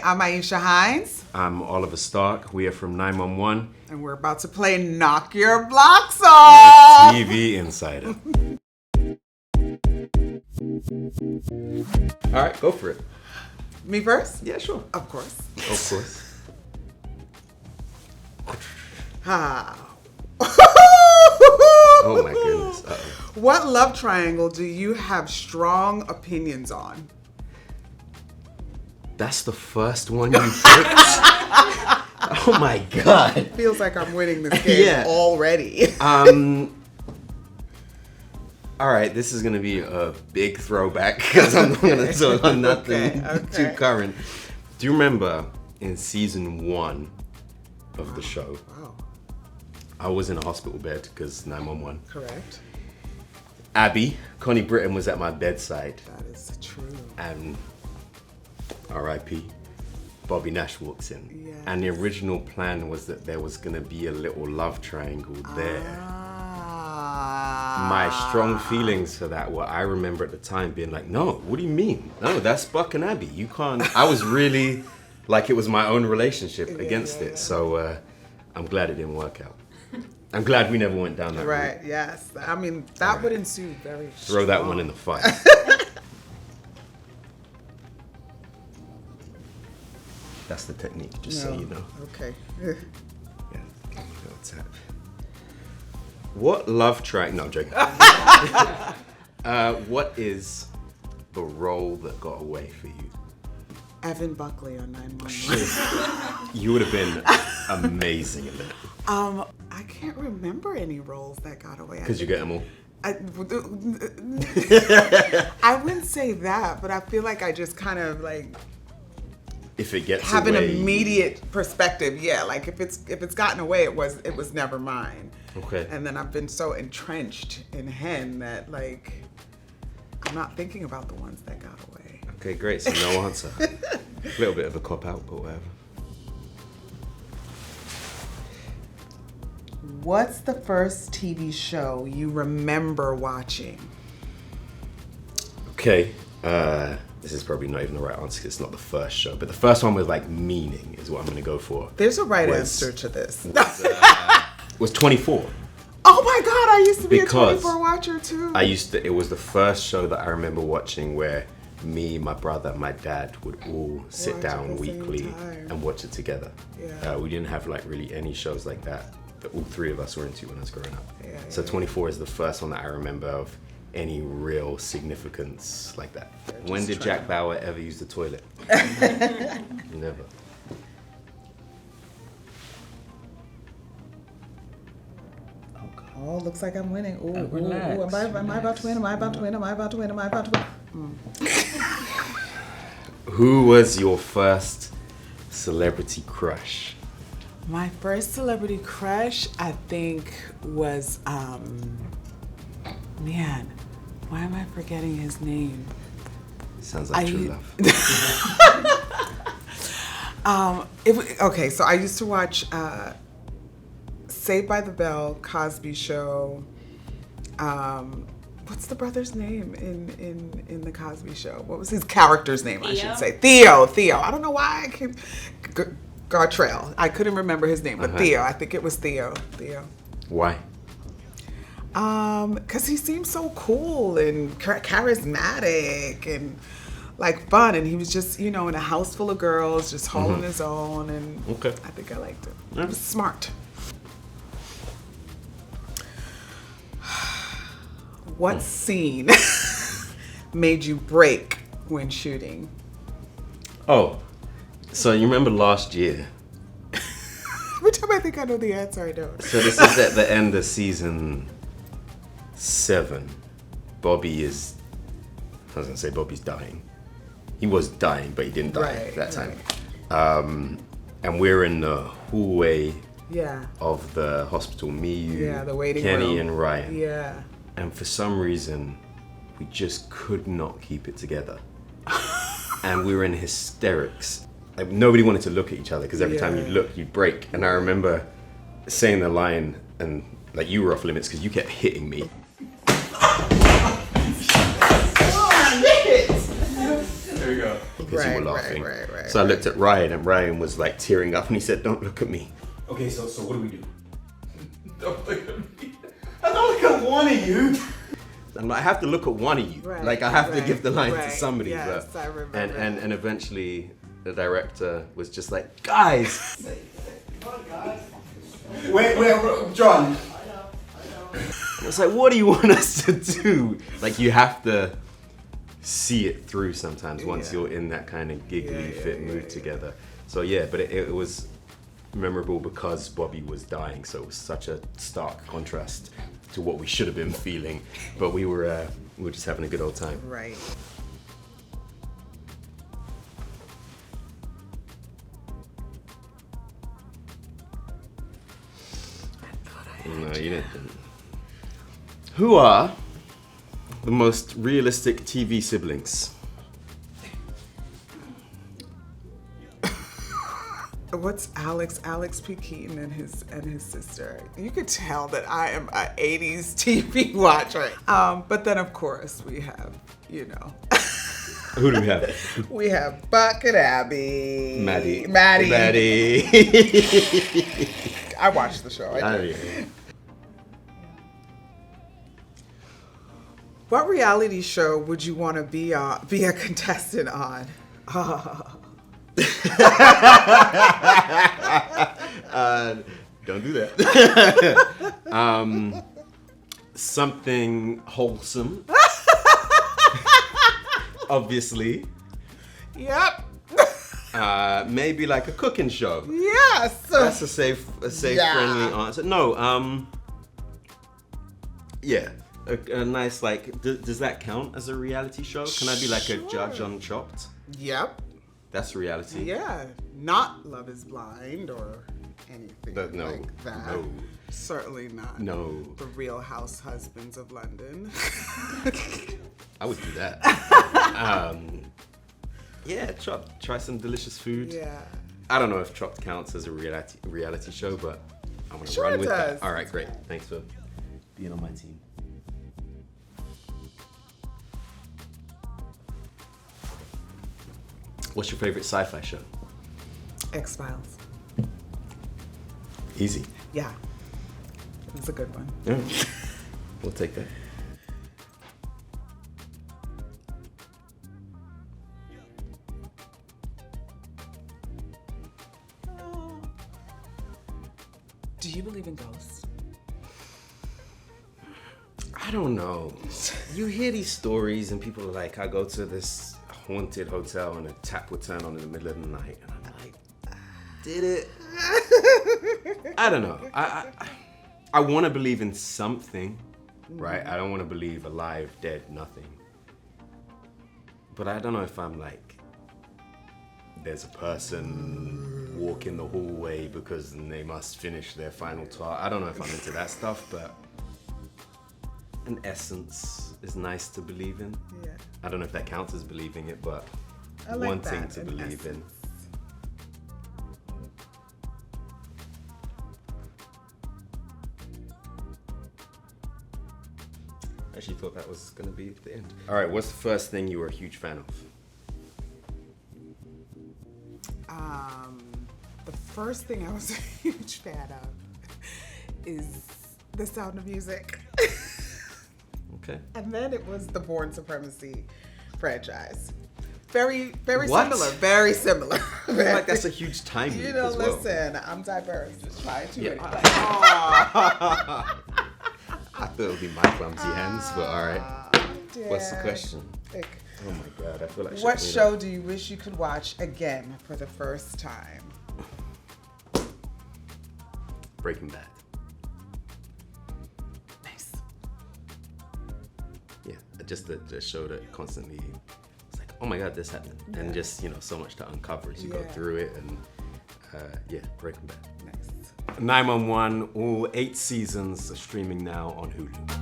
I'm Aisha Hinds. I'm Oliver Stark. We are from 911. And we're about to play Knock Your Blocks Off! TV Insider. All right, go for it. Me first? Yeah, sure. Of course. Of course. Oh my goodness. Uh-oh. What love triangle do you have strong opinions on? That's the first one you picked? Oh my God. Feels like I'm winning this game already. All right, this is going to be a big throwback because I'm not going to talk on nothing too current. Do you remember in season 1 of the show? Wow. I was in a hospital bed because 911. Correct. Abby, Connie Britton, was at my bedside. That is true. And R.I.P. Bobby Nash walks in. Yes. And the original plan was that there was going to be a little love triangle there. My strong feelings for that were, I remember at the time being like, no, what do you mean? No, that's Buck and Abby. You can't. I was really like it was my own relationship against it. So I'm glad it didn't work out. I'm glad we never went down that route. Right, yes. I mean, that would ensue very Throw that one in the fire. That's the technique, just so you know. Okay. Yeah, what's that? What love track? No, I'm joking. What is the role that got away for you? Evan Buckley on 911. You would have been amazing in that. I can't remember any roles that got away. Because you get them all. I wouldn't say that, but I feel like I just kind of like if it gets have away, an immediate perspective. Yeah, like if it's gotten away, it was never mine. Okay. And then I've been so entrenched in Hen that like I'm not thinking about the ones that got away. Okay, great. So no answer. A little bit of a cop out, but whatever. What's the first TV show you remember watching? Okay, this is probably not even the right answer because it's not the first show, but the first one with like meaning is what I'm going to go for. There's a right answer to this. Was 24. Oh my God, I used to be a 24 watcher too. It was the first show that I remember watching where me, my brother, my dad would all sit down weekly and watch it together. Yeah. We didn't have like really any shows like that all three of us were into when I was growing up. So 24 is the first one that I remember of any real significance like that. When did Jack Bauer ever use the toilet? Never. Oh, looks like I'm winning. Ooh, relax, ooh. Am I about to win? Am I about to win? Am I about to win? Am I about to win? Who was your first celebrity crush? My first celebrity crush, I think, was, man, why am I forgetting his name? Sounds like true love. Okay, so I used to watch Saved by the Bell, Cosby Show. What's the brother's name in the Cosby Show? What was his character's name? Theo? I should say Theo. I don't know why I keep Gartrell. I couldn't remember his name, but Theo. I think it was Theo. Why? Because he seemed so cool and charismatic and like fun, and he was just in a house full of girls, just holding his own, and I think I liked him. He was smart. What scene made you break when shooting? Oh, so you remember last year? Every time I think I know the answer, I don't. So this is at the end of season 7. Bobby's dying. He was dying, but he didn't die at that time. And we're in the hallway of the hospital. Me, you, the waiting Kenny, room. and Ryan. Yeah. And for some reason, we just could not keep it together. And we were in hysterics. Like, nobody wanted to look at each other because every time you'd look, you'd break. And I remember saying the line, and like you were off limits because you kept hitting me. There we go. Because you were laughing. Right. So I looked at Ryan, and Ryan was like tearing up, and he said, "Don't look at me." Okay, so what do we do? Don't look at me. I don't look at one of you. I have to look at one of you. Right, like I have to give the line to somebody. Yes, but, I remember. And eventually the director was just like, guys. Wait, John. It's like, what do you want us to do? Like you have to see it through sometimes once you're in that kind of giggly fit mood together. So yeah, but it was memorable because Bobby was dying, so it was such a stark contrast to what we should have been feeling, but we were just having a good old time. Right. No, you didn't. Who are the most realistic TV siblings? What's Alex P. Keaton and his sister? You could tell that I am an 80s TV watcher. But then of course we have, Who do we have? we have Buck and Abby. Maddie. I watched the show. I did. What reality show would you want to be a contestant on? Don't do that. Something wholesome. Obviously. Yep. Maybe like a cooking show. Yes. That's a safe, friendly answer. No. Yeah. A nice does that count as a reality show? Can I be like a judge on Chopped? Yep. That's reality. Yeah, not Love is Blind or anything like that. No. Certainly not. No. The Real House Husbands of London. I would do that. Yeah, Chopped. Try some delicious food. Yeah. I don't know if Chopped counts as a reality show, but I'm gonna run with that. All right, great. Thanks for being on my team. What's your favorite sci-fi show? X-Files. Easy. Yeah. It's a good one. Yeah. We'll take that. Do you believe in ghosts? I don't know. You hear these stories and people are like, I go to this haunted hotel and a tap would turn on in the middle of the night. And I'm like, did it? I don't know. I want to believe in something, right? I don't want to believe alive, dead, nothing. But I don't know if I'm like, there's a person walking the hallway because they must finish their final task. I don't know if I'm into that stuff, but an essence is nice to believe in. Yeah. I don't know if that counts as believing it, but I like wanting that, to an believe essence. in. I actually thought that was going to be the end. All right, what's the first thing you were a huge fan of? The first thing I was a huge fan of is The Sound of Music. Okay. And then it was the Born Supremacy franchise. Very, very What? similar. Very similar. I feel like that's a huge time leap as well. Listen, I'm diverse. It's fine too. Yeah. Anyway. I thought it would be my clumsy hands, but all right. What's the question? Oh my God, I feel like. What show do you wish you could watch again for the first time? Breaking Bad. Nice. Yeah, just the show that constantly, it's like, oh my God, this happened, and just so much to uncover as you go through it, and Breaking Bad. Nice. 911, all 8 seasons are streaming now on Hulu.